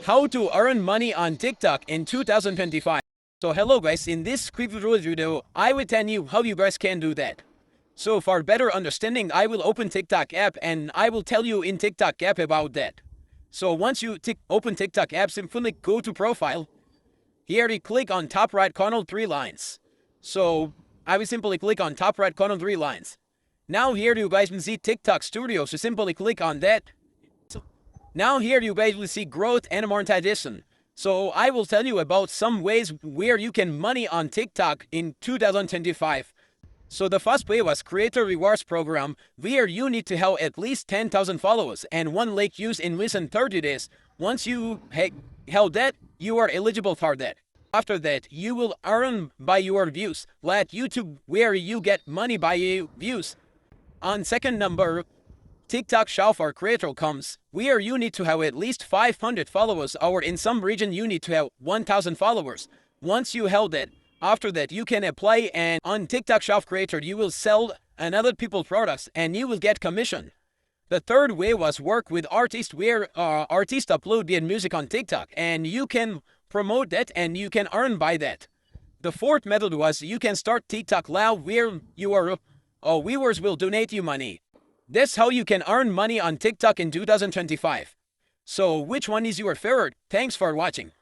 how to earn money on TikTok in 2025. So hello guys, in this quick video, I will tell you how you guys can do that. So for better understanding, I will open TikTok app and I will tell you in TikTok app about that. So once you open TikTok app, simply go to profile. Here you click on top right corner 3 lines. So I will simply click on top right corner 3 lines. Now here you guys will see TikTok Studio, so simply click on that. Now here you guys will see growth and monetization. So I will tell you about some ways where you can money on TikTok in 2025. So the first way was Creator Rewards Program, where you need to have at least 10,000 followers and 1 lakh views in recent 30 days. Once you have that, you are eligible for that. After that, you will earn by your views, like YouTube, where you get money by views. On second number, TikTok Shop for Creator comes, where you need to have at least 500 followers, or in some region you need to have 1,000 followers. Once you have that, after that you can apply, and on TikTok Shop Creator you will sell another people's products and you will get commission. The third way was work with artists, where artists upload their music on TikTok and you can promote that and you can earn by that. The fourth method was you can start TikTok Live, where your viewers will donate you money. That's how you can earn money on TikTok in 2025. So which one is your favorite? Thanks for watching.